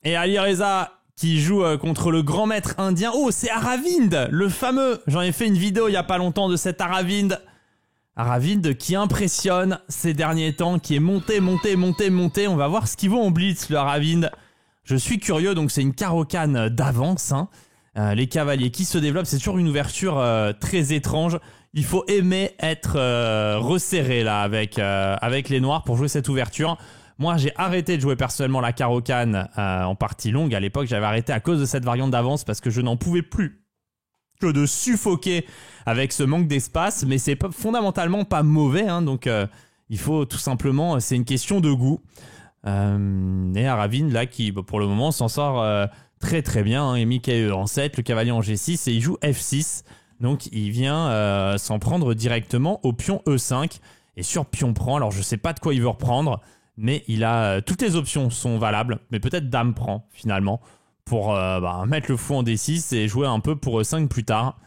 Et Ali Reza qui joue contre le grand maître indien. Oh, c'est Aravind, le fameux. J'en ai fait une vidéo il n'y a pas longtemps de cet Aravind. Aravind qui impressionne ces derniers temps, qui est monté. On va voir ce qu'il vaut en blitz, le Aravind. Je suis curieux, donc c'est une Caro-Kann d'avance. Hein. Les cavaliers qui se développent, c'est toujours une ouverture très étrange. Il faut aimer être resserré là avec les noirs pour jouer cette ouverture. Moi, j'ai arrêté de jouer personnellement la Caro-Kann en partie longue. À l'époque, j'avais arrêté à cause de cette variante d'avance parce que je n'en pouvais plus que de suffoquer avec ce manque d'espace. Mais c'est fondamentalement pas mauvais. Hein, donc, il faut tout simplement... C'est une question de goût. Et Aravind, là, qui pour le moment s'en sort très très bien. Hein, Mickey en 7, le cavalier en G6 et il joue F6. Donc, il vient s'en prendre directement au pion E5. Et sur pion prend, alors je sais pas de quoi il veut reprendre... Mais il a toutes les options sont valables, mais peut-être dame prend finalement pour mettre le fou en D6 et jouer un peu pour E5 plus tard.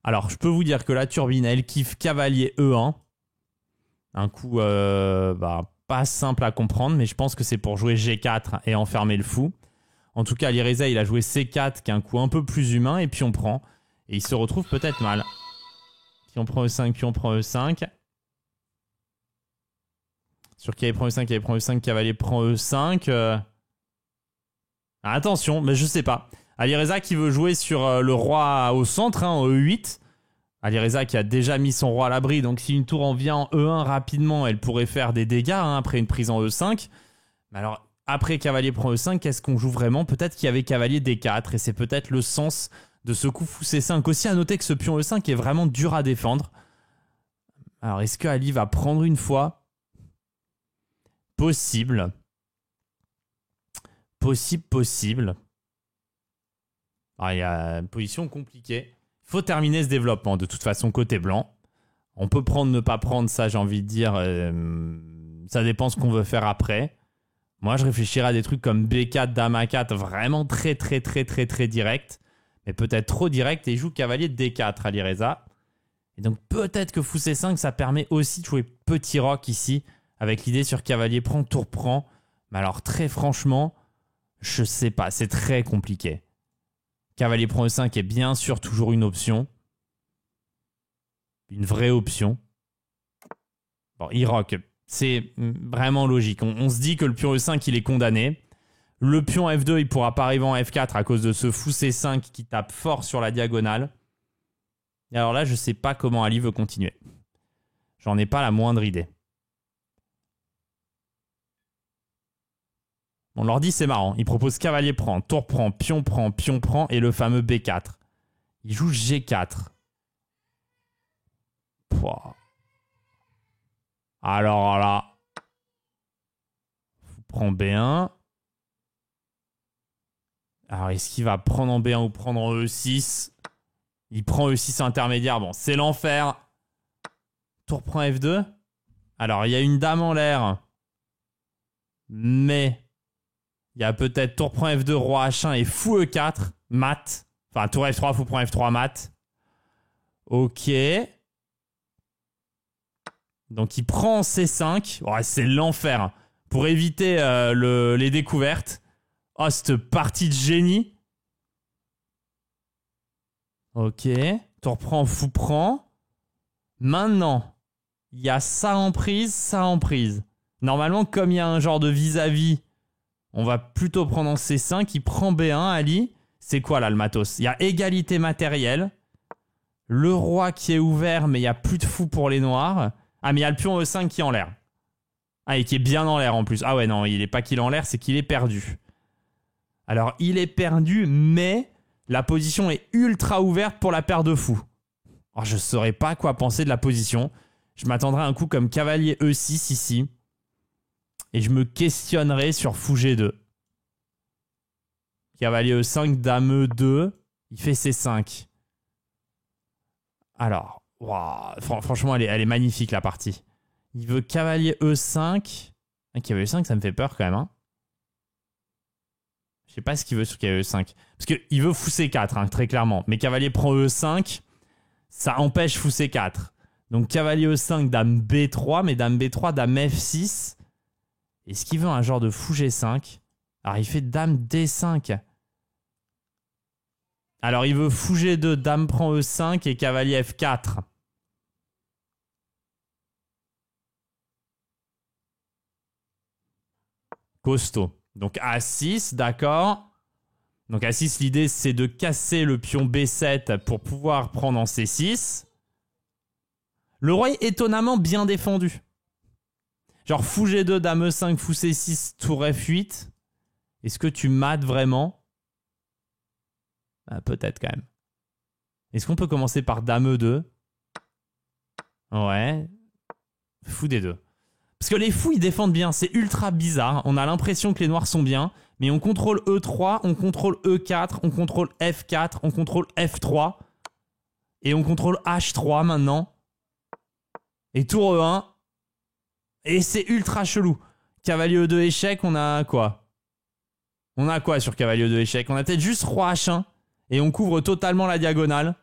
Alors je peux vous dire que la turbine elle kiffe cavalier E1, un coup pas simple à comprendre, mais je pense que c'est pour jouer G4 et enfermer le fou. En tout cas, Ali Reza il a joué C4 qui est un coup un peu plus humain et puis on prend et il se retrouve peut-être mal. Puis on prend E5, puis on prend E5. Sur cavalier prend E5, cavalier prend E5, cavalier prend E5. Attention, mais je sais pas. Ali Reza qui veut jouer sur le roi au centre, hein, en E8. Ali Reza qui a déjà mis son roi à l'abri, donc si une tour en vient en E1 rapidement, elle pourrait faire des dégâts hein, après une prise en E5. Mais alors, après cavalier prend E5, qu'est-ce qu'on joue vraiment? Peut-être qu'il y avait cavalier D4, et c'est peut-être le sens de ce coup fou C5. Aussi à noter que ce pion E5 est vraiment dur à défendre. Alors, est-ce que Ali va prendre une fois? Possible. Possible. Alors, il y a une position compliquée. Il faut terminer ce développement de toute façon côté blanc. On peut prendre, ne pas prendre, ça j'ai envie de dire. Ça dépend ce qu'on veut faire après. Moi je réfléchirais à des trucs comme B4, Dame A4, vraiment très direct. Mais peut-être trop direct et il joue cavalier D4 Ali Reza. Et donc peut-être que fou C5 ça permet aussi de jouer petit roc ici. Avec l'idée sur cavalier prend, tour prend. Mais alors très franchement, je sais pas, c'est très compliqué. Cavalier prend E5 est bien sûr toujours une option. Une vraie option. Bon, il rock, c'est vraiment logique. On se dit que le pion E5 il est condamné. Le pion F2 il pourra pas arriver en F4 à cause de ce fou C5 qui tape fort sur la diagonale. Et alors là, je sais pas comment Ali veut continuer. J'en ai pas la moindre idée. On leur dit c'est marrant. Il propose cavalier prend, tour prend, pion prend et le fameux B4. Il joue G4. Pouah. Alors là, prend B1. Alors est-ce qu'il va prendre en B1 ou prendre en E6? Il prend E6 intermédiaire. Bon, c'est l'enfer. Tour prend F2. Alors il y a une dame en l'air. Mais... il y a peut-être tour prend F2, roi H1 et fou E4, mat. Enfin, tour F3, fou prend F3, mat. Ok. Donc, il prend C5. Oh, c'est l'enfer. Pour éviter les découvertes. Oh, cette partie de génie. Ok. Tour prend, fou prend. Maintenant, il y a ça en prise, ça en prise. Normalement, comme il y a un genre de vis-à-vis... on va plutôt prendre en C5. Il prend B1, Ali. C'est quoi là le matos? Il y a égalité matérielle. Le roi qui est ouvert, mais il n'y a plus de fou pour les noirs. Ah, mais il y a le pion E5 qui est en l'air. Ah, et qui est bien en l'air en plus. Ah ouais, non, il n'est pas qu'il est en l'air, c'est qu'il est perdu. Alors, il est perdu, mais la position est ultra ouverte pour la paire de fous. Alors, je ne saurais pas quoi penser de la position. Je m'attendrais à un coup comme cavalier E6 ici. Et je me questionnerai sur fou G2. Cavalier E5, dame E2. Il fait C5. Alors, wow, franchement, elle est magnifique la partie. Il veut cavalier E5. Cavalier E5, ça me fait peur quand même. Hein. Je sais pas ce qu'il veut sur cavalier E5. Parce qu'il veut fou C4, hein, très clairement. Mais cavalier prend E5. Ça empêche fou C4. Donc cavalier E5, dame B3. Mais dame B3, dame F6. Est-ce qu'il veut un genre de fou G5? Alors, il fait dame D5. Alors, il veut fou G2, dame prend E5 et cavalier F4. Costaud. Donc, A6, d'accord. Donc, A6, l'idée, c'est de casser le pion B7 pour pouvoir prendre en C6. Le roi est étonnamment bien défendu. Genre, fou G2, dame E5, fou C6, tour F8. Est-ce que tu mates vraiment? Peut-être quand même. Est-ce qu'on peut commencer par dame E2? Ouais. Fou D2. Parce que les fous, ils défendent bien. C'est ultra bizarre. On a l'impression que les noirs sont bien. Mais on contrôle E3, on contrôle E4, on contrôle F4, on contrôle F3. Et on contrôle H3 maintenant. Et tour E1. Et c'est ultra chelou. Cavalier E2 échec, on a quoi? On a quoi sur cavalier E2 échec? On a peut-être juste roi H1. Et on couvre totalement la diagonale.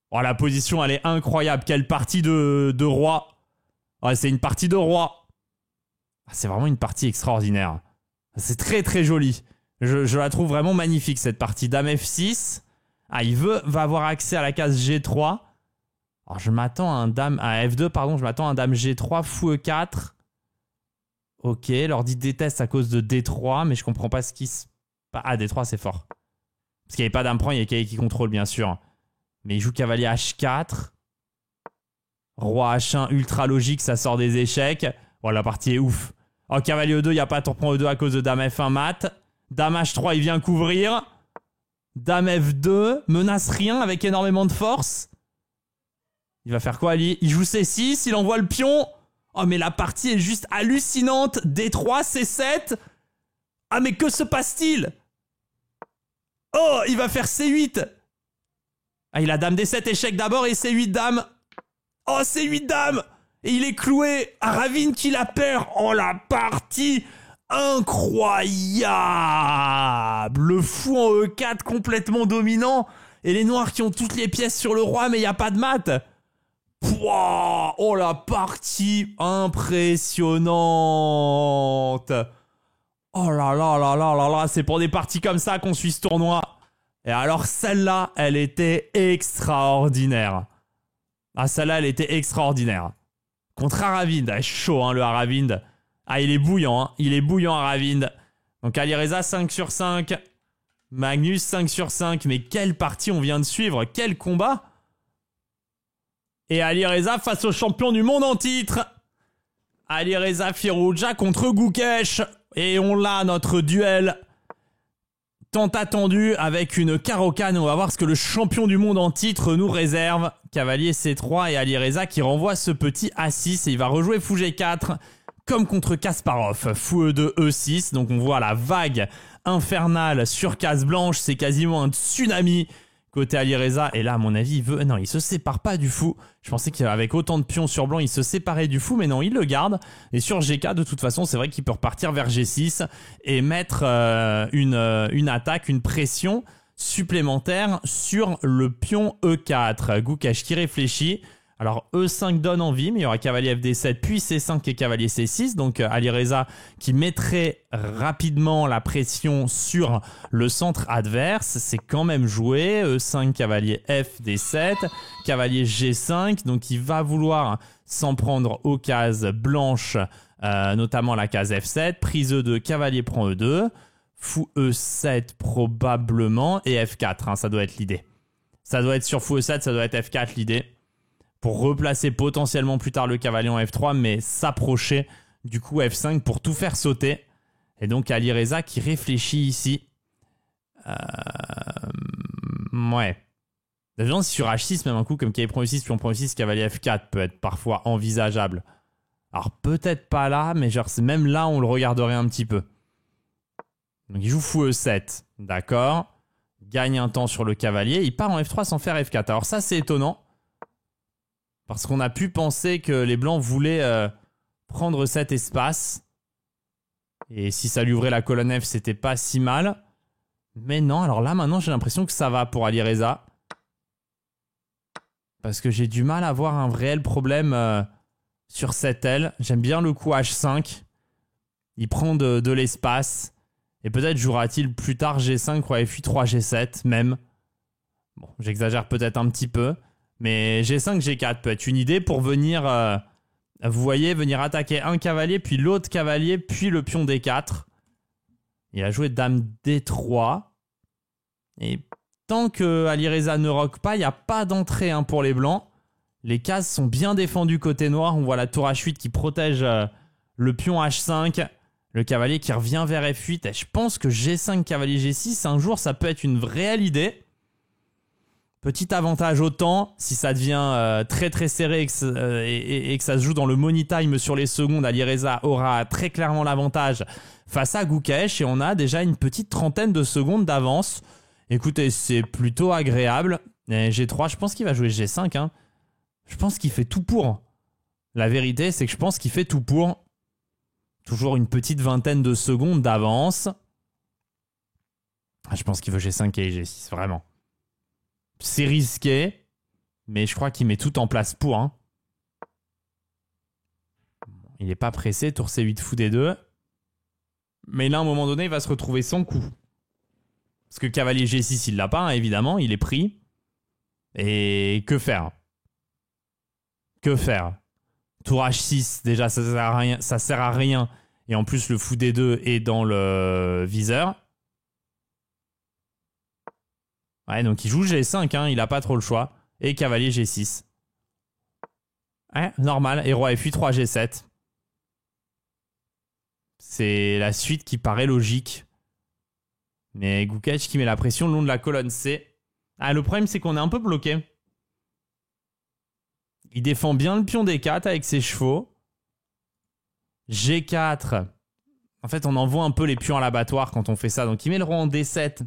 Oh, la position, elle est incroyable. Quelle partie de roi. Ouais, c'est une partie de roi. C'est vraiment une partie extraordinaire. C'est très très joli. Je la trouve vraiment magnifique cette partie. Dame F6. Ah, va avoir accès à la case G3. Alors je m'attends à un dame à F2, pardon. Je m'attends à un dame G3, fou E4. Ok, l'ordi déteste à cause de D3, mais je comprends pas ce qui se passe. Ah, D3 c'est fort. Parce qu'il n'y avait pas dame prend, il y a cavalier qui contrôle bien sûr. Mais il joue cavalier H4. Roi H1, ultra logique, ça sort des échecs. Bon, la partie est ouf. Oh, cavalier E2, il n'y a pas tour prend E2 à cause de dame F1 mat. Dame H3, il vient couvrir. Dame F2, menace rien avec énormément de force. Il va faire quoi, Ali? Il joue C6, il envoie le pion. Oh, mais la partie est juste hallucinante. D3, C7. Ah, mais que se passe-t-il? Oh, il va faire C8. Ah, il a dame D7, échec d'abord et C8 dame. Oh, C8 dame. Et il est cloué. Aravine qui la perd. Oh, la partie incroyable. Le fou en E4 complètement dominant. Et les noirs qui ont toutes les pièces sur le roi, mais il n'y a pas de mat. Pouah. Oh, la partie impressionnante. Oh là là là là là là. C'est pour des parties comme ça qu'on suit ce tournoi. Et alors, celle-là, elle était extraordinaire. Ah, celle-là, elle était extraordinaire. Contre Aravind. Ah, chaud, hein, le Aravind. Ah, il est bouillant, hein. Il est bouillant, Aravind. Donc, Alireza, 5 sur 5. Magnus, 5 sur 5. Mais quelle partie on vient de suivre. Quel combat. Et Alireza face au champion du monde en titre. Alireza Firouzja contre Gukesh. Et on l'a, notre duel tant attendu avec une Caro-Kann. On va voir ce que le champion du monde en titre nous réserve. Cavalier C3 et Alireza qui renvoie ce petit A6 et il va rejouer fou G4 comme contre Kasparov. Fou E2, E6. Donc on voit la vague infernale sur case blanche. C'est quasiment un tsunami côté Alireza. Et là, à mon avis, il se sépare pas du fou. Je pensais qu'avec autant de pions sur blanc, il se séparait du fou, mais non, il le garde. Et sur G4, de toute façon, c'est vrai qu'il peut repartir vers G6 et mettre une attaque, une pression supplémentaire sur le pion E4. Gukesh qui réfléchit. Alors E5 donne envie, mais il y aura cavalier FD7, puis C5 et cavalier C6. Donc Alireza qui mettrait rapidement la pression sur le centre adverse. C'est quand même joué. E5, cavalier FD7, cavalier G5. Donc il va vouloir s'en prendre aux cases blanches, notamment la case F7. Prise E2, cavalier prend E2. Fou E7 probablement. Et F4, hein, ça doit être l'idée. Ça doit être sur fou E7, ça doit être F4 l'idée. Pour replacer potentiellement plus tard le cavalier en F3, mais s'approcher du coup F5 pour tout faire sauter. Et donc Alireza qui réfléchit ici. Ouais. La violence sur H6, même un coup comme cavalier prend E6, puis on prend E6, cavalier F4 peut être parfois envisageable. Alors peut-être pas là, mais genre même là on le regarderait un petit peu. Donc il joue fou E7, d'accord. Gagne un temps sur le cavalier, il part en F3 sans faire F4. Alors ça c'est étonnant. Parce qu'on a pu penser que les blancs voulaient prendre cet espace. Et si ça lui ouvrait la colonne F, c'était pas si mal. Mais non, alors là maintenant j'ai l'impression que ça va pour Alireza. Parce que j'ai du mal à voir un réel problème sur cette aile. J'aime bien le coup H5. Il prend de l'espace. Et peut-être jouera-t-il plus tard G5, roi F8, 3 G7 même. Bon, j'exagère peut-être un petit peu. Mais G5, G4 peut être une idée pour venir, vous voyez, venir attaquer un cavalier, puis l'autre cavalier, puis le pion D4. Il a joué dame D3. Et tant que Alireza ne roque pas, il n'y a pas d'entrée pour les blancs. Les cases sont bien défendues côté noir. On voit la tour H8 qui protège le pion H5. Le cavalier qui revient vers F8. Et je pense que G5, cavalier G6, un jour, ça peut être une réelle idée. Petit avantage au temps. Si ça devient très très serré et que ça se joue dans le money time sur les secondes, Alireza aura très clairement l'avantage face à Gukesh. Et on a déjà une petite trentaine de secondes d'avance. Écoutez, c'est plutôt agréable. Et G3, je pense qu'il va jouer G5. Je pense qu'il fait tout pour. La vérité, c'est que je pense qu'il fait tout pour. Toujours une petite vingtaine de secondes d'avance. Je pense qu'il veut G5 et G6, vraiment. C'est risqué, mais je crois qu'il met tout en place pour. Il n'est pas pressé, tour C8 fou D2. Mais là, à un moment donné, il va se retrouver sans coup. Parce que cavalier G6, il l'a pas, évidemment, il est pris. Et que faire? Que faire? Tour H6, déjà, ça sert à rien. Et en plus, le fou D2 est dans le viseur. Ouais, donc il joue G5, il n'a pas trop le choix. Et cavalier G6. Ouais, normal. Et roi F8, 3 G7. C'est la suite qui paraît logique. Mais Gukesh qui met la pression le long de la colonne C. Ah, le problème, c'est qu'on est un peu bloqué. Il défend bien le pion D4 avec ses chevaux. G4. En fait, on envoie un peu les pions à l'abattoir quand on fait ça. Donc, il met le roi en D7.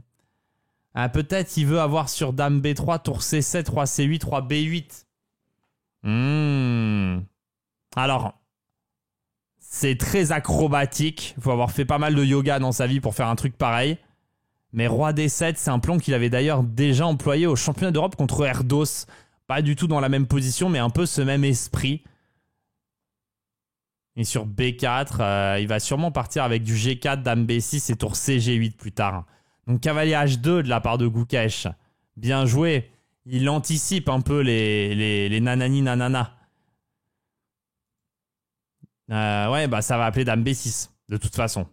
Ah, peut-être il veut avoir sur dame B3, tour C7, roi C8, roi B8. Alors, c'est très acrobatique. Il faut avoir fait pas mal de yoga dans sa vie pour faire un truc pareil. Mais roi D7, c'est un plan qu'il avait d'ailleurs déjà employé au championnat d'Europe contre Erdos. Pas du tout dans la même position, mais un peu ce même esprit. Et sur B4, il va sûrement partir avec du G4, dame B6 et tour C, G8 plus tard. Donc cavalier H2 de la part de Gukesh. Bien joué. Il anticipe un peu les nanani nanana. Ouais, bah ça va appeler dame B6, de toute façon.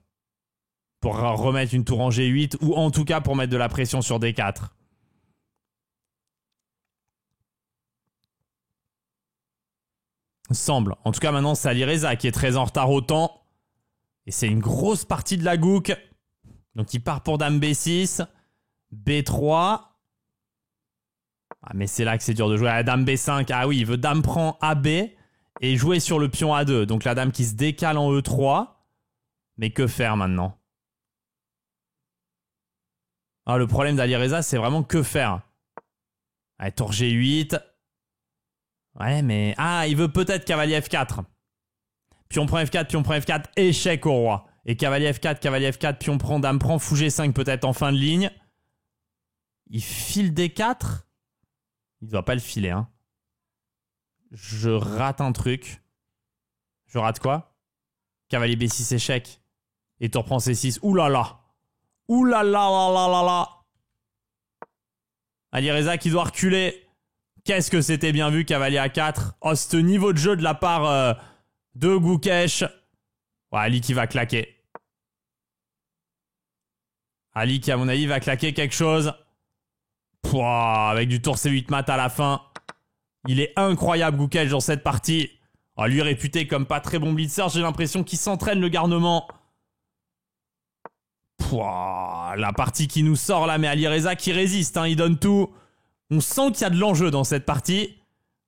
Pour remettre une tour en G8, ou en tout cas pour mettre de la pression sur D4. Semble. En tout cas, maintenant, c'est Alireza qui est très en retard au temps. Et c'est une grosse partie de la Gouk. Donc, il part pour dame B6. B3. Ah, mais c'est là que c'est dur de jouer à la dame B5. Ah oui, il veut dame prend AB et jouer sur le pion A2. Donc, la dame qui se décale en E3. Mais que faire maintenant? Ah, le problème d'Alireza, c'est vraiment que faire. Allez, tour G8. Ouais, mais... Ah, il veut peut-être cavalier F4. Pion prend F4, pion prend F4, échec au roi. Et cavalier F4, pion prend, dame prend, fou G5 peut-être en fin de ligne. Il file D4. Il doit pas le filer, Je rate un truc. Je rate quoi? Cavalier B6, échec. Et tour prend C6. Ouh là là. Ouh là là là là là là. Alireza qui doit reculer. Qu'est-ce que c'était bien vu, cavalier A4. Oh, ce niveau de jeu de la part de Gukesh. Ouais, Ali qui va claquer. Ali qui, à mon avis, va claquer quelque chose. Pouah, avec du tour C8 mat à la fin. Il est incroyable, Gukesh, dans cette partie. Oh, lui réputé comme pas très bon blitzer, j'ai l'impression qu'il s'entraîne le garnement. Pouah, la partie qui nous sort là, mais Alireza qui résiste, il donne tout. On sent qu'il y a de l'enjeu dans cette partie.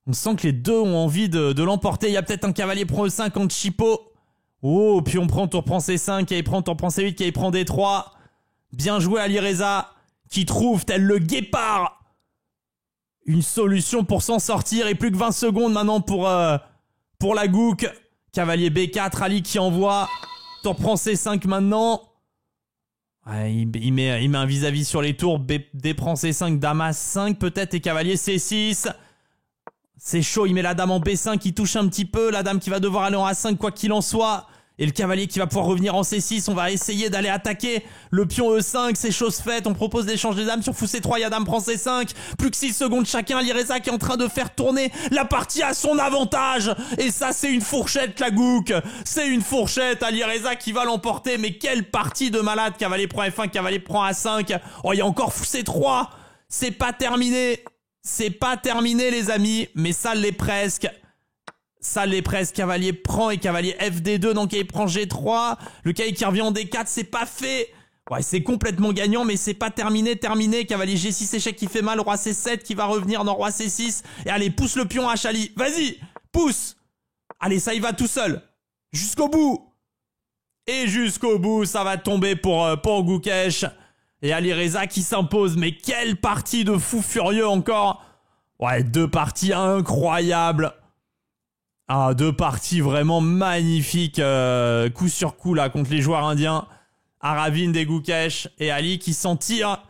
On sent que les deux ont envie de l'emporter. Il y a peut-être un cavalier prend E5 en chipot. Oh, puis on prend tour prend C5, qui prend tour prend C8, qui prend D3. Bien joué Alireza, qui trouve, tel le guépard, une solution pour s'en sortir. Et plus que 20 secondes maintenant pour la Gouk. Cavalier B4, Ali qui envoie. Tour prend C5 maintenant. Ouais, il met un vis-à-vis sur les tours. D prend C5, dame A5 peut-être et cavalier C6. C'est chaud, il met la dame en B5, il touche un petit peu. La dame qui va devoir aller en A5 quoi qu'il en soit. Et le cavalier qui va pouvoir revenir en C6, on va essayer d'aller attaquer le pion E5, c'est chose faite, on propose d'échanger des dames sur fou C3, ya dame prend C5, plus que 6 secondes chacun, Alireza qui est en train de faire tourner la partie à son avantage, et ça c'est une fourchette la Gouk, c'est une fourchette, Alireza qui va l'emporter, mais quelle partie de malade, cavalier prend F1, cavalier prend A5, oh il y a encore fou C3, c'est pas terminé les amis, mais ça l'est presque. Ça l'est presque, cavalier prend et cavalier FD2, donc il prend G3, le cavalier qui revient en D4, c'est pas fait. Ouais, c'est complètement gagnant, mais c'est pas terminé, cavalier G6 échec qui fait mal, roi C7 qui va revenir dans roi C6, et allez, pousse le pion à Chali, vas-y, pousse. Allez, ça y va tout seul, jusqu'au bout. Et jusqu'au bout, ça va tomber pour Gukesh, et Alireza qui s'impose, mais quelle partie de fou furieux encore. Ouais, 2 parties incroyables. Ah, 2 parties vraiment magnifiques, coup sur coup là contre les joueurs indiens. Aravind et Gukesh et Ali qui s'en tirent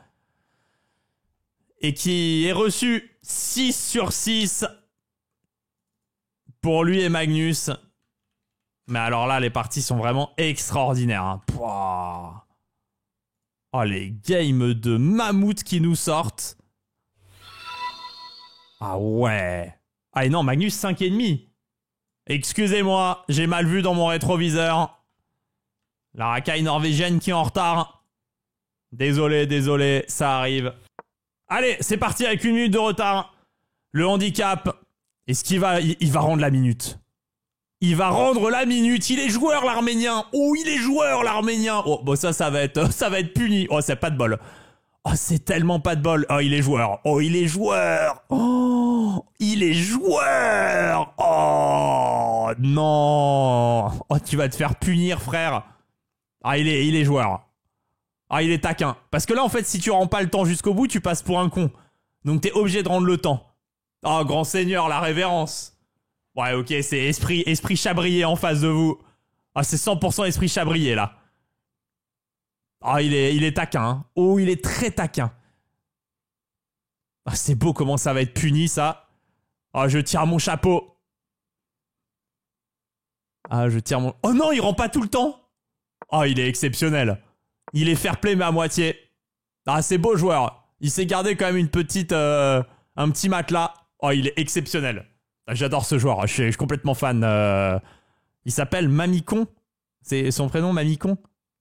et qui est reçu 6 sur 6 pour lui et Magnus. Mais alors là, les parties sont vraiment extraordinaires. Hein. Oh, les games de mammouth qui nous sortent. Ah ouais. Ah et non, Magnus 5,5. Excusez-moi, j'ai mal vu dans mon rétroviseur. La racaille norvégienne qui est en retard. Désolé, ça arrive. Allez, c'est parti avec 1 minute de retard. Le handicap. Est-ce qu'il va... Il va rendre la minute. Il va rendre la minute. Il est joueur, l'Arménien. Oh, il est joueur, l'Arménien. Oh, bon, ça va être puni. Oh, c'est pas de bol. Oh, c'est tellement pas de bol. Oh, il est joueur. Oh, il est joueur. Oh, il est joueur. Oh, non. Oh, tu vas te faire punir, frère. Ah, il est joueur. Ah, il est taquin. Parce que là, en fait, si tu rends pas le temps jusqu'au bout, tu passes pour un con. Donc, t'es obligé de rendre le temps. Oh, grand seigneur, la révérence. Ouais, ok, c'est esprit Chabrier en face de vous. Ah, c'est 100% esprit Chabrier, là. Ah, il est taquin. Hein. Oh, il est très taquin. Ah, c'est beau comment ça va être puni, ça. Ah, je tire mon chapeau. Ah, je tire mon... Oh non, il rend pas tout le temps. Ah, il est exceptionnel. Il est fair play, mais à moitié. Ah, c'est beau joueur. Il s'est gardé quand même une petite... un petit matelas. Oh, il est exceptionnel. Ah, j'adore ce joueur. Je suis complètement fan. Il s'appelle Mamikon. C'est son prénom, Mamikon.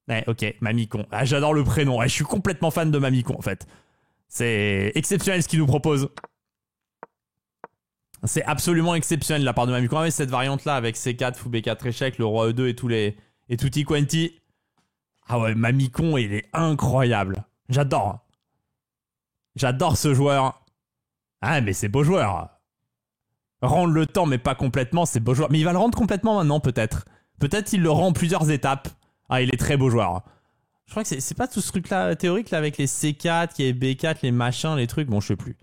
Ouais, ok, Mamikon. Ah, j'adore le prénom. Ouais, je suis complètement fan de Mamikon, en fait. C'est exceptionnel ce qu'il nous propose. C'est absolument exceptionnel de la part de Mamikon. Ah, mais cette variante-là, avec C4, fou B4 échec, le roi E2 et tous les... Et tutti quanti. Ah ouais, Mamikon, il est incroyable. J'adore. J'adore ce joueur. Ah, mais c'est beau joueur. Rendre le temps, mais pas complètement, c'est beau joueur. Mais il va le rendre complètement maintenant, peut-être. Peut-être il le rend en plusieurs étapes. Ah, il est très beau joueur. Je crois que c'est pas tout ce truc-là théorique, là, avec les C4, qui est B4, les machins, les trucs. Bon, je sais plus.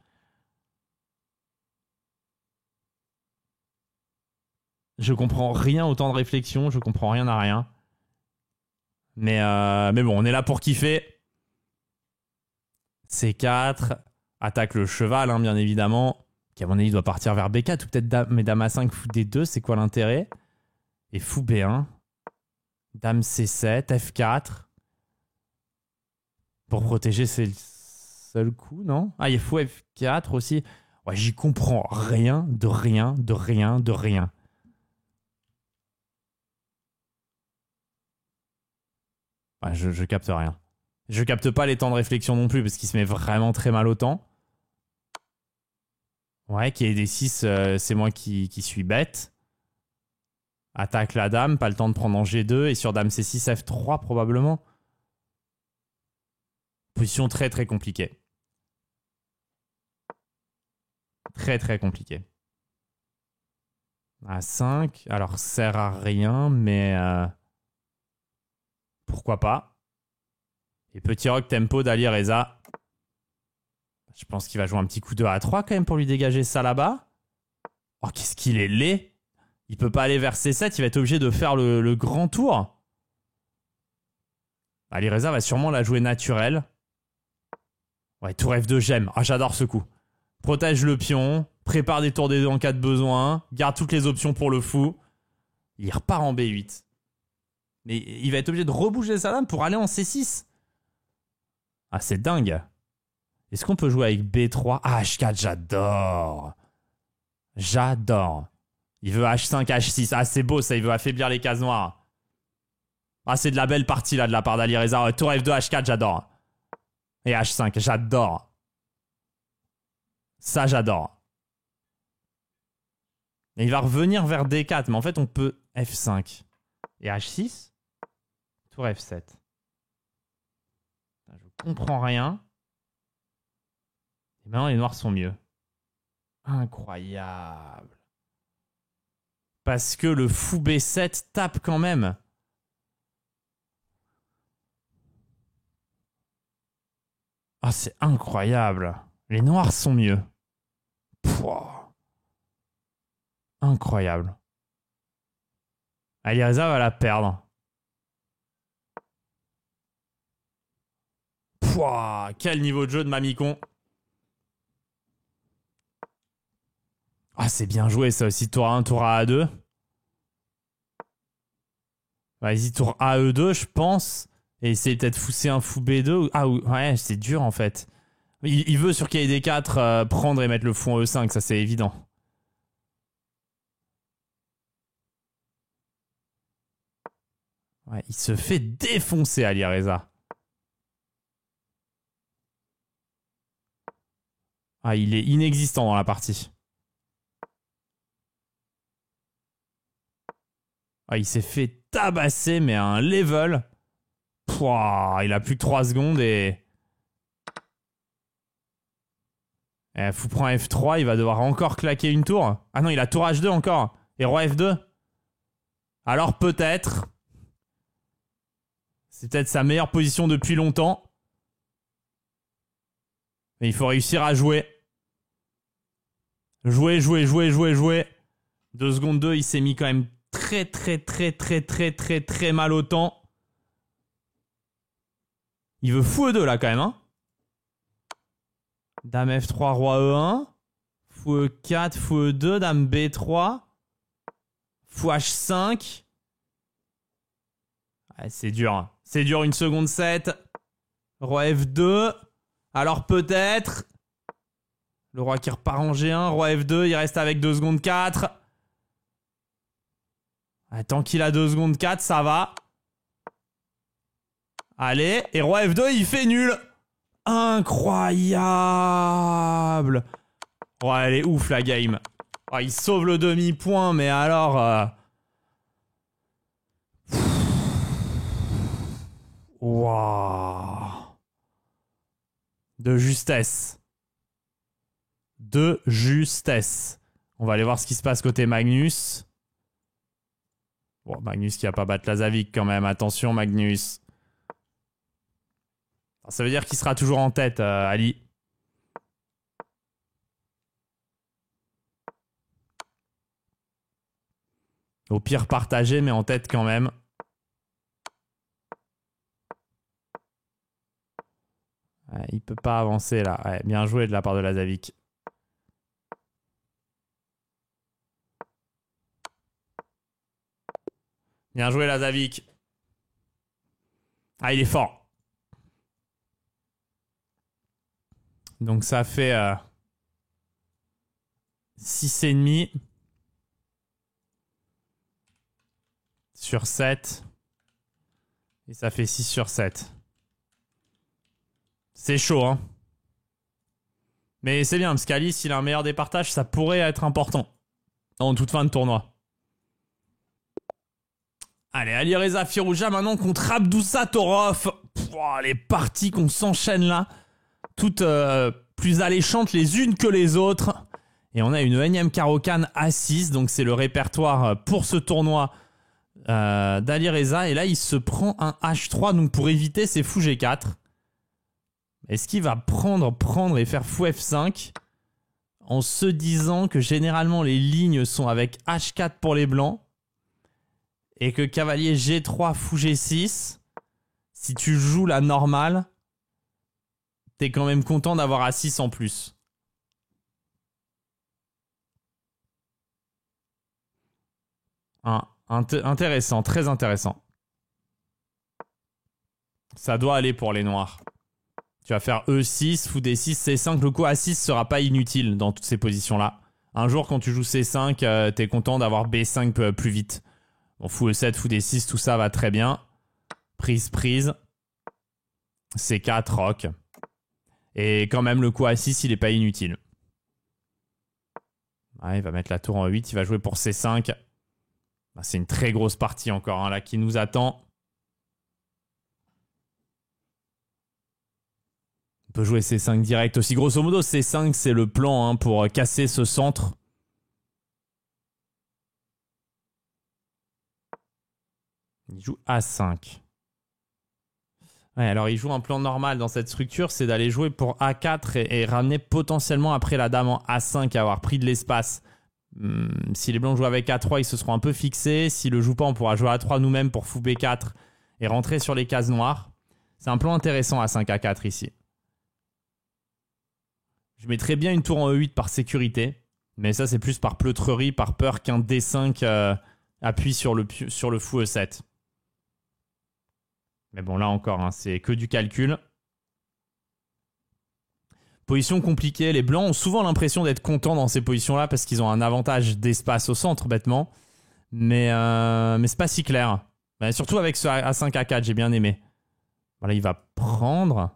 Je comprends rien au temps de réflexion. Je comprends rien à rien. Mais bon, on est là pour kiffer. C4. Attaque le cheval, hein, bien évidemment. Qui, à mon avis, doit partir vers B4. Ou peut-être dame, dame A5, fou D2. C'est quoi l'intérêt? Et fou B1. Dame C7, F4. Pour protéger, c'est le seul coup, non? Ah, il y a fou F4 aussi. Ouais, j'y comprends rien, de rien, de rien, de rien. Ouais, je capte rien. Je capte pas les temps de réflexion non plus, parce qu'il se met vraiment très mal au temps. Ouais, qui est D6, c'est moi qui suis bête. Attaque la dame, pas le temps de prendre en G2. Et sur dame C6, F3 probablement. Position très très compliquée. Très très compliquée. A5, alors sert à rien, mais... pourquoi pas. Et petit rock tempo d'Alireza. Je pense qu'il va jouer un petit coup de A3 quand même pour lui dégager ça là-bas. Oh, qu'est-ce qu'il est laid. Il peut pas aller vers C7, il va être obligé de faire le grand tour. Alireza va sûrement la jouer naturelle. Ouais, tour F2, j'aime. Ah, j'adore ce coup. Protège le pion, prépare des tours D2 en cas de besoin, garde toutes les options pour le fou. Il repart en B8. Mais il va être obligé de rebouger sa dame pour aller en C6. Ah, c'est dingue. Est-ce qu'on peut jouer avec B3? Ah, H4, j'adore. J'adore. Il veut H5, H6. Ah, c'est beau ça, il veut affaiblir les cases noires. Ah, c'est de la belle partie là de la part d'Alireza. Tour F2, H4, j'adore. Et H5, j'adore. Ça, j'adore. Et il va revenir vers D4, mais en fait, on peut F5. Et H6. Tour F7. Je comprends rien. Et maintenant, les noirs sont mieux. Incroyable. Parce que le fou B7 tape quand même. Ah, c'est incroyable. Les noirs sont mieux. Pouah. Incroyable. Alireza va la perdre. Pouah, quel niveau de jeu de Mamikon. Ah, c'est bien joué ça aussi. Tour A1, tour A2. Vas-y, tour AE2, je pense. Et essayer peut-être fousser un fou B2. Ah ouais, c'est dur en fait. Il veut sur KD4 prendre et mettre le fou en E5, ça c'est évident. Ouais, il se fait défoncer Alireza. Ah, il est inexistant dans la partie. Ah, il s'est fait tabasser, mais à un level. Pouah, il a plus que 3 secondes et... Fou prend F3, il va devoir encore claquer une tour. Ah non, il a tour H2 encore. Et roi F2. Alors peut-être... C'est peut-être sa meilleure position depuis longtemps. Mais il faut réussir à jouer. Jouer. 2 secondes 2, il s'est mis quand même très mal au temps. Il veut fou E2 là quand même, hein. Dame F3, roi E1. Fou E4, fou E2, dame B3. Fou H5. Ouais, c'est dur. Hein. C'est dur, 1 seconde 7. Roi F2. Alors peut-être. Le roi qui repart en G1. Roi F2, il reste avec 2 secondes 4. Tant qu'il a 2 secondes 4, ça va. Allez, et roi F2, il fait nul. Incroyable. Ouais, elle est ouf la game. Ouais, il sauve le demi-point, mais alors... Waouh. De justesse. De justesse. On va aller voir ce qui se passe côté Magnus. Bon, Magnus qui a pas battu Lazavic quand même. Attention, Magnus. Ça veut dire qu'il sera toujours en tête, Ali. Au pire, partagé, mais en tête quand même. Ouais, il peut pas avancer là. Ouais, bien joué de la part de Lazavic. Bien joué Lazavic. Ah, il est fort. Donc ça fait 6,5 sur 7. Et ça fait 6 sur 7. C'est chaud, hein. Mais c'est bien, parce qu'Ali, s'il a un meilleur départage, ça pourrait être important. En toute fin de tournoi. Allez, Alireza Firouzja maintenant contre Abdusattorov. Les parties qu'on s'enchaîne là. Toutes plus alléchantes les unes que les autres. Et on a une énième Caro-Kann A6. Donc c'est le répertoire pour ce tournoi d'Alireza. Et là, il se prend un H3 donc pour éviter ses fous G4. Est-ce qu'il va prendre et faire fou F5 en se disant que généralement les lignes sont avec H4 pour les blancs et que cavalier G3, fou G6, si tu joues la normale, t'es quand même content d'avoir A6 en plus. Intéressant, très intéressant. Ça doit aller pour les noirs. Tu vas faire E6, fou D6, C5. Le coup A6 sera pas inutile dans toutes ces positions-là. Un jour, quand tu joues C5, t'es content d'avoir B5 plus vite. Bon, fou E7, fou D6, tout ça va très bien. Prise. C4, rock. Et quand même, le coup A6, il est pas inutile. Ouais, il va mettre la tour en E8, il va jouer pour C5. Bah, c'est une très grosse partie encore hein, là qui nous attend. On peut jouer C5 direct aussi. Grosso modo, C5, c'est le plan hein, pour casser ce centre. Il joue A5. Ouais, alors il joue un plan normal dans cette structure, c'est d'aller jouer pour A4 et ramener potentiellement après la dame en A5 et avoir pris de l'espace. Si les blancs jouent avec A3, ils se seront un peu fixés. S'ils le jouent pas, on pourra jouer A3 nous-mêmes pour fou B4 et rentrer sur les cases noires. C'est un plan intéressant A5, A4 ici. Je mettrais bien une tour en E8 par sécurité, mais ça c'est plus par pleutrerie, par peur qu'un D5 appuie sur le fou E7. Mais bon, là encore, hein, c'est que du calcul. Position compliquée. Les blancs ont souvent l'impression d'être contents dans ces positions-là parce qu'ils ont un avantage d'espace au centre, bêtement. Mais c'est pas si clair. Mais surtout avec ce A5, A4, j'ai bien aimé. Voilà, il va prendre.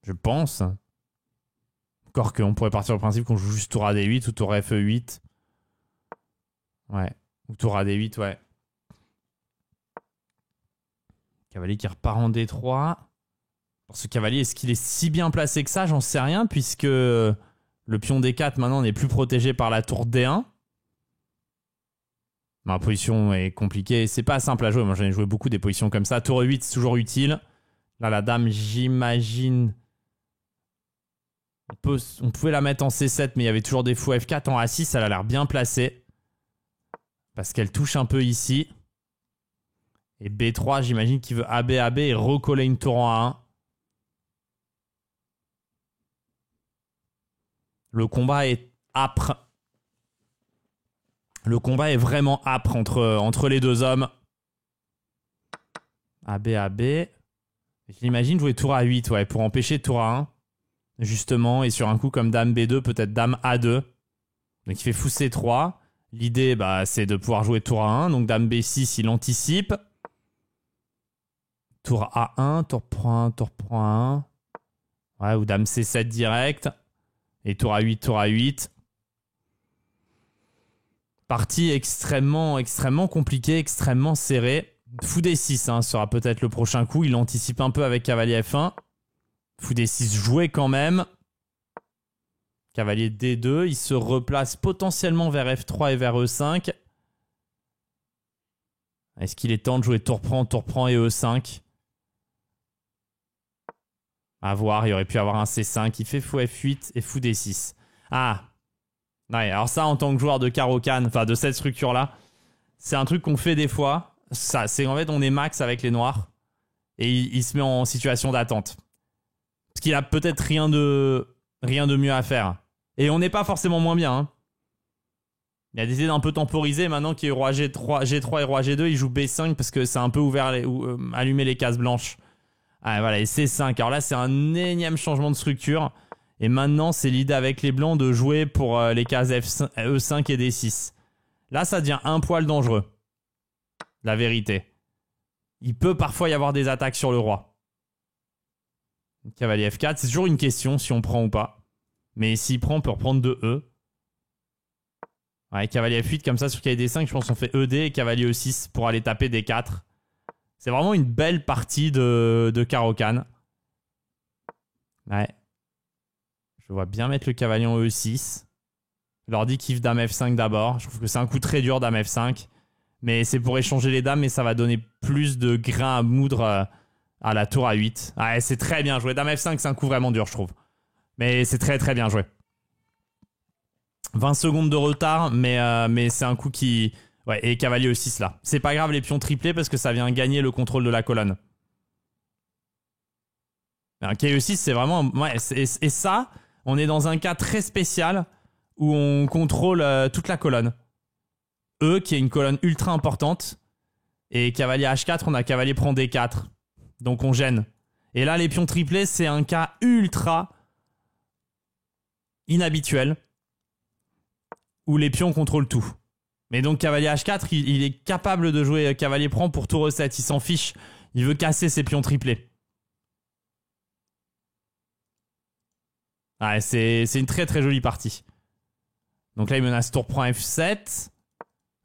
Je pense. Encore qu'on pourrait partir au principe qu'on joue juste tour à D8 ou tour FE8. Ouais. Ou tour à D8, ouais. Cavalier qui repart en D3. Alors ce cavalier, est-ce qu'il est si bien placé que ça? J'en sais rien, puisque le pion D4 maintenant n'est plus protégé par la tour D1. Ma position est compliquée. C'est pas simple à jouer. Moi, j'en ai joué beaucoup des positions comme ça. Tour E8, c'est toujours utile. Là, la dame, j'imagine... On pouvait la mettre en C7, mais il y avait toujours des fous F4. En A6, elle a l'air bien placée. Parce qu'elle touche un peu ici. Et B3, j'imagine qu'il veut AB et recoller une tour en A1. Le combat est âpre. Le combat est vraiment âpre entre les deux hommes. AB. Je l'imagine jouer tour A8, ouais, pour empêcher tour A1. Justement, et sur un coup comme dame B2, peut-être dame A2. Donc il fait fou C3. L'idée, bah, c'est de pouvoir jouer tour A1. Donc dame B6, il anticipe. Tour A1, tour prend 1. Ouais, ou dame C7 direct. Et tour A8. Partie extrêmement compliquée, extrêmement serrée. Fou D6 hein, sera peut-être le prochain coup. Il anticipe un peu avec cavalier F1. Fou D6 joué quand même. Cavalier D2. Il se replace potentiellement vers F3 et vers E5. Est-ce qu'il est temps de jouer tour prend et E5? À voir, il aurait pu avoir un C5. Il fait fou F8 et fou D6. Ah! Ouais, alors ça, en tant que joueur de Caro-Kann, enfin de cette structure-là, c'est un truc qu'on fait des fois. Ça, c'est en fait, on est max avec les noirs. Et il se met en situation d'attente. Parce qu'il a peut-être rien de mieux à faire. Et on n'est pas forcément moins bien. Hein. Il a décidé d'un peu temporiser. Maintenant qu'il y a roi G3 et roi G2, il joue B5 parce que c'est un peu ouvert, allumé les cases blanches. Ah, voilà, et C5. Alors là, c'est un énième changement de structure. Et maintenant, c'est l'idée avec les blancs de jouer pour les cases E5 et D6. Là, ça devient un poil dangereux. La vérité. Il peut parfois y avoir des attaques sur le roi. Cavalier F4, c'est toujours une question si on prend ou pas. Mais s'il prend, on peut reprendre de E. Ouais, cavalier F8, comme ça, sur cavalier D5, je pense qu'on fait ED et cavalier E6 pour aller taper D4. C'est vraiment une belle partie de Caro-Kann. Ouais. Je vois bien mettre le cavalier en E6. Je leur dis kiffe dame F5 d'abord. Je trouve que c'est un coup très dur, dame F5. Mais c'est pour échanger les dames, mais ça va donner plus de grain à moudre à la tour A8. Ouais, c'est très bien joué. Dame F5, c'est un coup vraiment dur, je trouve. Mais c'est très bien joué. 20 secondes de retard, mais c'est un coup qui... Ouais, et cavalier E6 là. C'est pas grave les pions triplés parce que ça vient gagner le contrôle de la colonne. Un KE6, c'est vraiment... Ouais, et ça, on est dans un cas très spécial où on contrôle toute la colonne. E, qui est une colonne ultra importante. Et cavalier H4, on a cavalier prend D4. Donc on gêne. Et là, les pions triplés, c'est un cas ultra inhabituel où les pions contrôlent tout. Mais donc cavalier H4, il est capable de jouer cavalier prend pour tour E7. Il s'en fiche. Il veut casser ses pions triplés. Ouais, c'est une très très jolie partie. Donc là, il menace tour prend F7.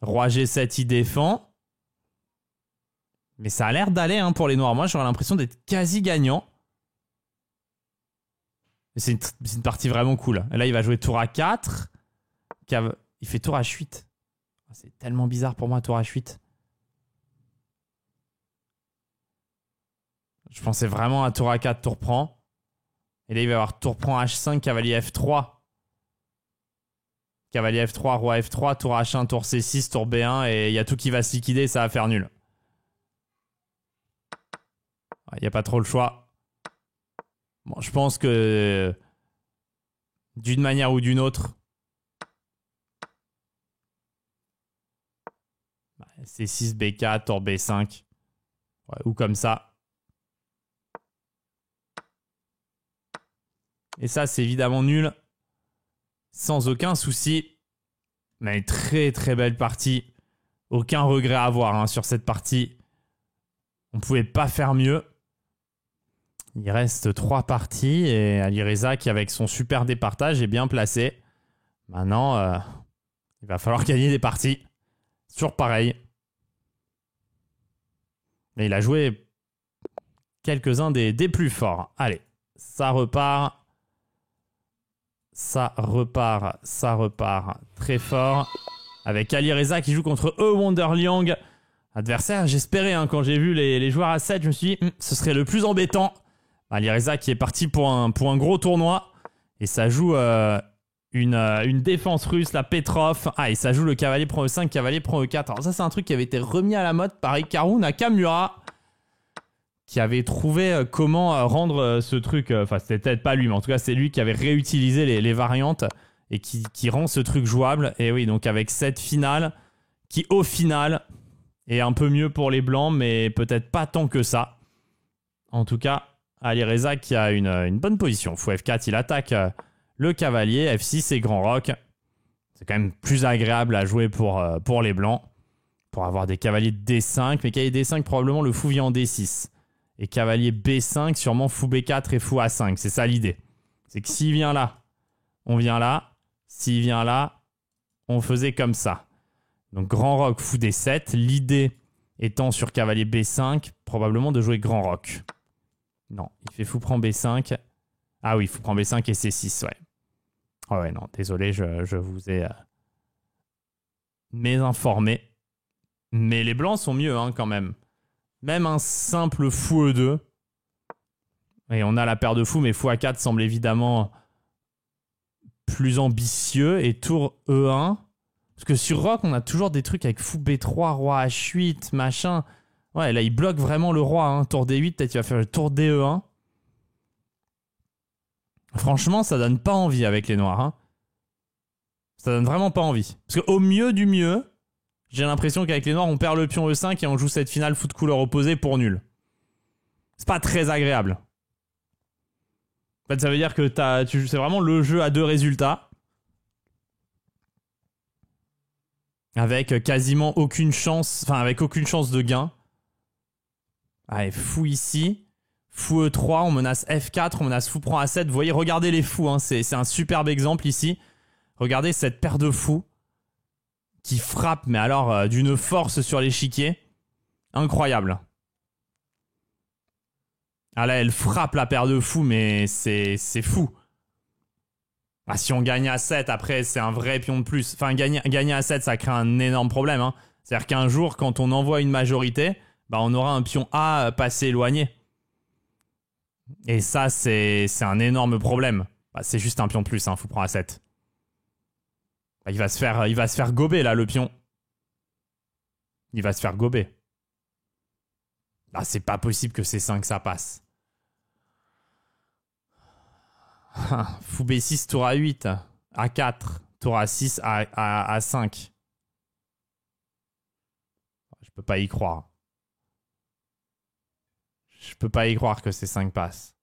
Roi G7, il défend. Mais ça a l'air d'aller hein, pour les noirs. Moi, j'aurais l'impression d'être quasi gagnant. C'est une partie vraiment cool. Et là, il va jouer tour A4. Il fait tour H8. C'est tellement bizarre pour moi, tour H8. Je pensais vraiment à tour A4, tour prend. Et là, il va y avoir tour prend H5, cavalier F3. Cavalier F3, roi F3, tour H1, tour C6, tour B1. Et il y a tout qui va se liquider, ça va faire nul. Il n'y a pas trop le choix. Bon, je pense que d'une manière ou d'une autre, C6, B4, tour B5. Ouais, ou comme ça. Et ça, c'est évidemment nul. Sans aucun souci. Mais très très belle partie. Aucun regret à avoir hein, sur cette partie. On ne pouvait pas faire mieux. Il reste 3 parties et Alireza qui avec son super départage est bien placé. Maintenant, il va falloir gagner des parties. Toujours pareil. Mais il a joué quelques-uns des plus forts. Allez, ça repart. Ça repart très fort. Avec Alireza qui joue contre Wonderliang. Adversaire, j'espérais hein, quand j'ai vu les joueurs à 7, je me suis dit ce serait le plus embêtant. Alireza qui est parti pour un gros tournoi. Et ça joue une défense russe, la Petrov. Ah, et ça joue le cavalier prend E5, cavalier prend E4. Alors ça, c'est un truc qui avait été remis à la mode par Hikaru Nakamura. Qui avait trouvé comment rendre ce truc... Enfin, c'était peut-être pas lui, mais en tout cas, c'est lui qui avait réutilisé les variantes et qui rend ce truc jouable. Et oui, donc avec cette finale qui, au final, est un peu mieux pour les blancs, mais peut-être pas tant que ça. En tout cas, Alireza qui a une bonne position. Fou F4, il attaque le cavalier. F6 et grand roc. C'est quand même plus agréable à jouer pour les blancs. Pour avoir des cavaliers de D5. Mais cavalier D5, probablement le fou vient en D6. Et cavalier B5, sûrement fou B4 et fou A5. C'est ça l'idée. C'est que s'il vient là, on vient là. S'il vient là, on faisait comme ça. Donc grand roc, fou D7. L'idée étant sur cavalier B5, probablement de jouer grand roc. Non, il fait fou prend B5. Ah oui, fou prend B5 et C6, ouais. Oh ouais, non, désolé, je vous ai mésinformé. Mais les blancs sont mieux hein, quand même. Même un simple fou E2. Et on a la paire de fous, mais fou A4 semble évidemment plus ambitieux. Et tour E1. Parce que sur roc, on a toujours des trucs avec fou B3, roi H8, machin. Ouais, là, il bloque vraiment le roi. Hein. Tour D8, peut-être il va faire le tour DE1. Franchement, ça donne pas envie avec les noirs. Hein. Ça donne vraiment pas envie. Parce qu'au mieux du mieux... J'ai l'impression qu'avec les noirs, on perd le pion E5 et on joue cette finale foot couleur opposée pour nul. C'est pas très agréable. En fait, ça veut dire que c'est vraiment le jeu à 2 résultats. Avec quasiment aucune chance... Enfin, avec aucune chance de gain. Allez, fou ici. Fou E3, on menace F4, on menace fou prend A7. Vous voyez, regardez les fous. Hein, c'est un superbe exemple ici. Regardez cette paire de fous. Qui frappe, mais alors d'une force sur l'échiquier. Incroyable. Ah là, elle frappe la paire de fous, mais c'est fou. Ah, si on gagne à 7, après, c'est un vrai pion de plus. Enfin, gagner à 7, ça crée un énorme problème. Hein. C'est-à-dire qu'un jour, quand on envoie une majorité, bah, on aura un pion A passé éloigné. Et ça, c'est un énorme problème. Bah, c'est juste un pion de plus, hein, faut prendre à 7. Il va se faire gober, là, le pion. Il va se faire gober. Là, c'est pas possible que C5, ça passe. Fou B6, tour A8. A4. Tour A6, A5. Je peux pas y croire. Je peux pas y croire que ces 5 passent.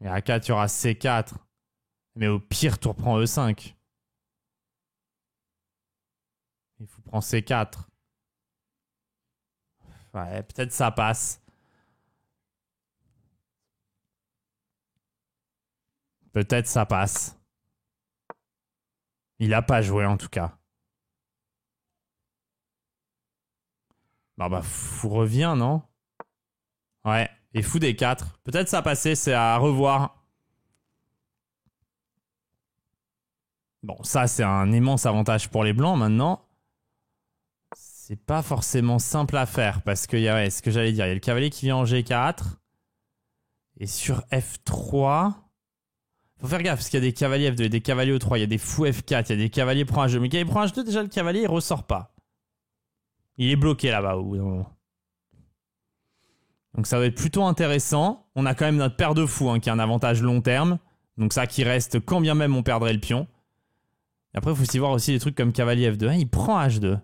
Et à 4, il y aura C4. Mais au pire, tu reprends E5. Il faut prendre C4. Ouais, peut-être ça passe. Peut-être ça passe. Il a pas joué en tout cas. Bah, fou revient, non? Ouais, et fou des 4. Peut-être ça passait, c'est à revoir. Bon, ça, c'est un immense avantage pour les blancs maintenant. C'est pas forcément simple à faire parce que, ouais, ce que j'allais dire, il y a le cavalier qui vient en G4. Et sur F3... Faut faire gaffe parce qu'il y a des cavaliers F2, des cavaliers E3, il y a des fous F4, il y a des cavaliers prend H2. Mais cavalier prend H2, déjà le cavalier il ressort pas. Il est bloqué là-bas au bout d'un moment. Donc ça va être plutôt intéressant. On a quand même notre paire de fous qui a un avantage long terme. Donc ça qui reste quand bien même on perdrait le pion. Et après il faut aussi voir aussi des trucs comme cavalier F2. Il prend H2.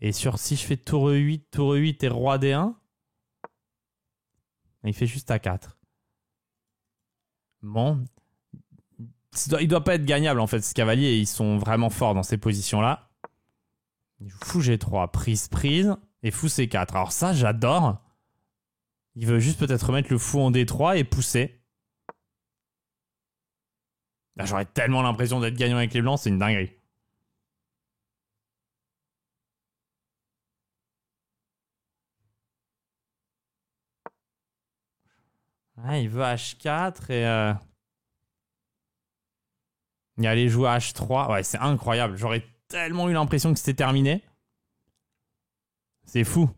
Et sur si je fais tour E8 et roi D1, il fait juste A4. Bon, il doit pas être gagnable en fait ce cavalier, ils sont vraiment forts dans ces positions là. Il joue fou G3, prise et fou C4. Alors ça j'adore. Il veut juste peut-être mettre le fou en D3 et pousser. Là j'aurais tellement l'impression d'être gagnant avec les blancs, c'est une dinguerie. Ouais, il veut H4 et il allait jouer H3. Ouais, c'est incroyable. J'aurais tellement eu l'impression que c'était terminé. C'est fou.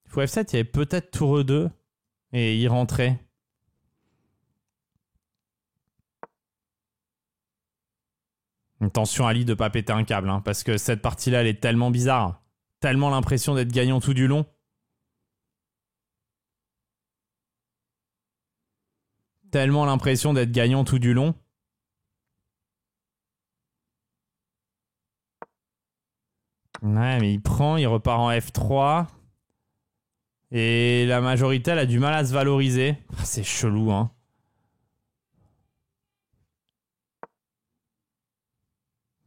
Fou F7, il y avait peut-être tour E2 et il rentrait. Attention Ali de pas péter un câble, parce que cette partie-là, elle est tellement bizarre. Tellement l'impression d'être gagnant tout du long. Tellement l'impression d'être gagnant tout du long. Ouais, mais il prend, il repart en F3. Et la majorité, elle a du mal à se valoriser. C'est chelou, hein.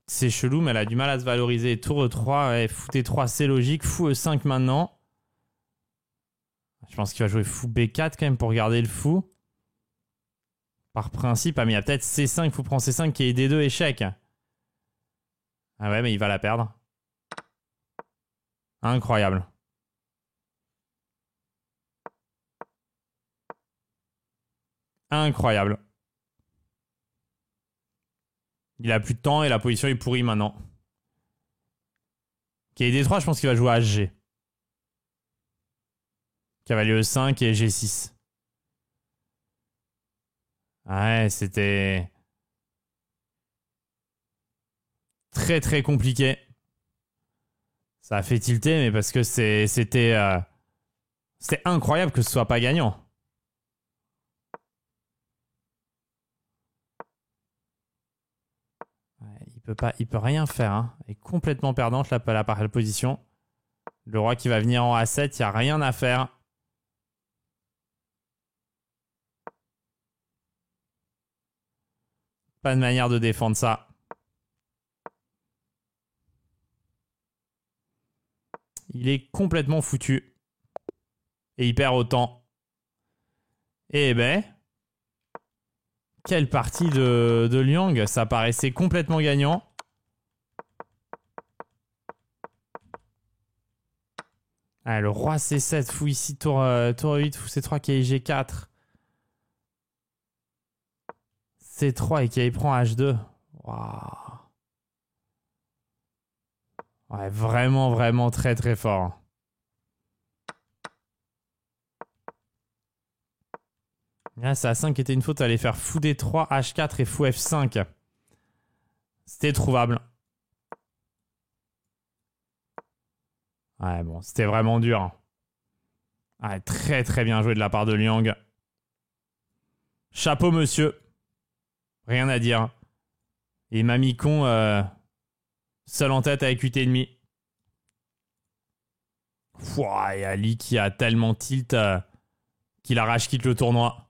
C'est chelou, mais elle a du mal à se valoriser. Tour E3, ouais, fou T3, c'est logique. Fou E5 maintenant. Je pense qu'il va jouer fou B4 quand même pour garder le fou. Par principe, ah mais il y a peut-être C5, fou prend C5 qui est D2 échec. Ah ouais, mais il va la perdre. Incroyable. Incroyable. Il a plus de temps et la position est pourrie maintenant. Qui est D3, je pense qu'il va jouer HG. Cavalier E5 et G6. Ouais, c'était très très compliqué. Ça a fait tilter, mais parce que c'était incroyable que ce soit pas gagnant. Ouais, il peut rien faire. Il est complètement perdante la position. Le roi qui va venir en A7, il n'y a rien à faire. Pas de manière de défendre ça. Il est complètement foutu. Et il perd autant. Et ben... Quelle partie de Liang. Ça paraissait complètement gagnant. Ah, le roi C7, fou ici, tour 8, fou C3 qui est G4. C3 et qui prend H2. Waouh. Ouais, vraiment, vraiment très, très fort. Là, c'est A5 qui était une faute. Aller faire fou D3, H4 et fou F5. C'était trouvable. Ouais, bon, c'était vraiment dur. Ouais, très, très bien joué de la part de Liang. Chapeau, monsieur. Rien à dire. Et Mamikon, seul en tête avec 8 ennemis. Et Ali qui a tellement tilt qu'il arrache quitte le tournoi.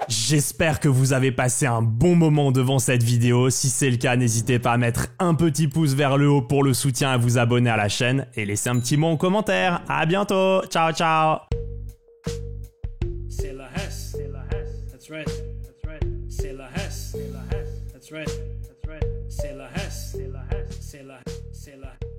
J'espère que vous avez passé un bon moment devant cette vidéo. Si c'est le cas, n'hésitez pas à mettre un petit pouce vers le haut pour le soutien, à vous abonner à la chaîne et laisser un petit mot en commentaire. À bientôt. Ciao, ciao. C'est la Hesse, c'est la Hesse, that's right, that's right. C'est la Hesse, c'est la Hesse, that's right, that's right. C'est la Hesse, c'est la Hesse, c'est la